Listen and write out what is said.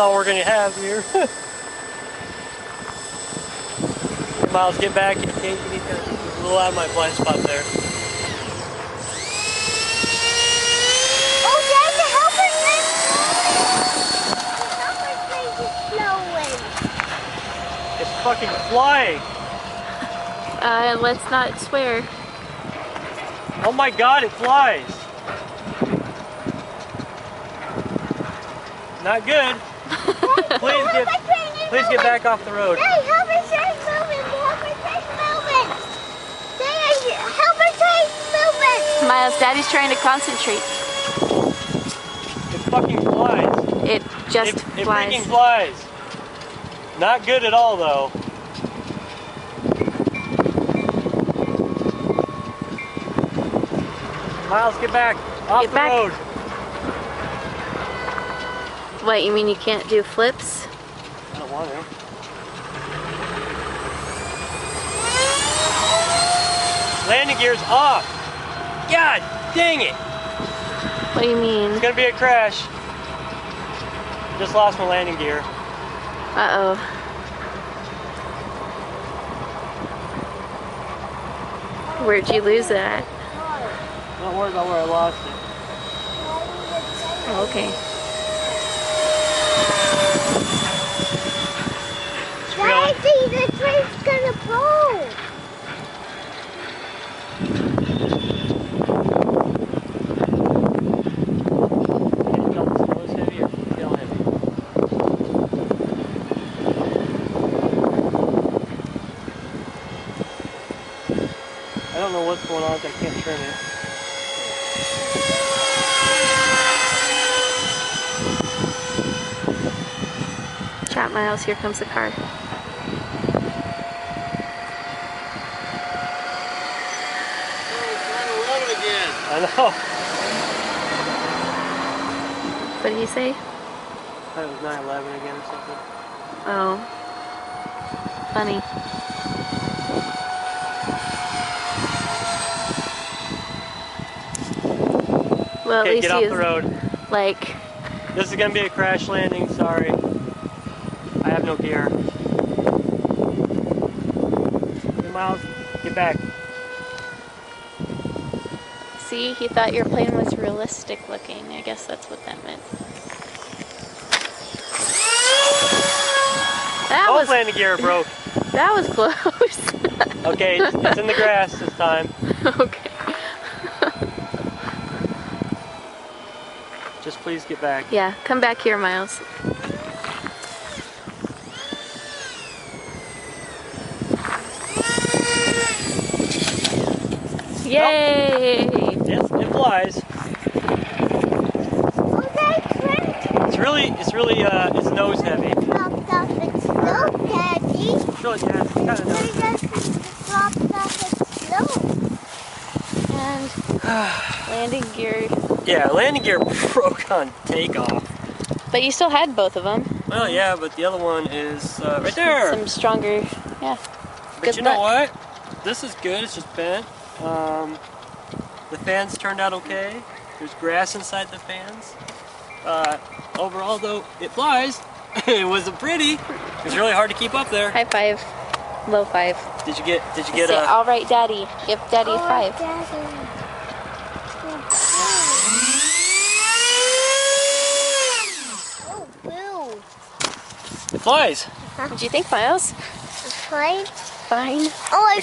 all we're gonna have here. Miles, get back. You need to a little out of my blind spot there. Oh, Dad, the helper thing is flowing. It's fucking flying. Let's not swear. Oh my god, it flies. Not good. Please get back off the road. Hey, helper train's moving. Helper train's moving. Hey, helper train's moving. Miles, Daddy's trying to concentrate. It fucking flies. It just It flies. freaking flies. Not good at all, though. Miles, get back. Off the road. What, you mean you can't do flips? I don't want to. Landing gear's off. God dang it. What do you mean? It's gonna be a crash. Just lost my landing gear. Uh-oh. Where'd you lose that? Don't worry about where I lost it. Oh, okay. Daddy, the train's gonna blow. I don't know what's going on, I can't trim it. Chat, Miles, here comes the car. I know. What did he say? I thought it was 9/11 again or something. Oh. Funny. Well, at Okay, least get off the road. Like... This is gonna be a crash landing, sorry. I have no gear. Hey, Miles, get back. See, he thought your plane was realistic looking. I guess that's what that meant. Both landing gear broke. That was close. Okay, it's in the grass this time. Okay. Just please get back. Yeah, come back here, Miles. Yay! Yes, it flies. It's really, it's nose heavy. It's dropped off its nose, Daddy. It's really, yeah, it's kind of nose heavy. It's dropped off its nose. And landing gear. Yeah, landing gear broke on takeoff. But you still had both of them. Well, yeah, but the other one is right there. Some stronger, yeah. But Good you know luck. what? This is good. It's just bent. The fans turned out okay. There's grass inside the fans. Overall, though, it flies. It wasn't pretty. It was really hard to keep up there. High five. Low five. Did you get Say, a? all right, Daddy. Give Daddy a five. Oh, boo. It flies. What do you think, Miles? Fine. Fine. Oh, I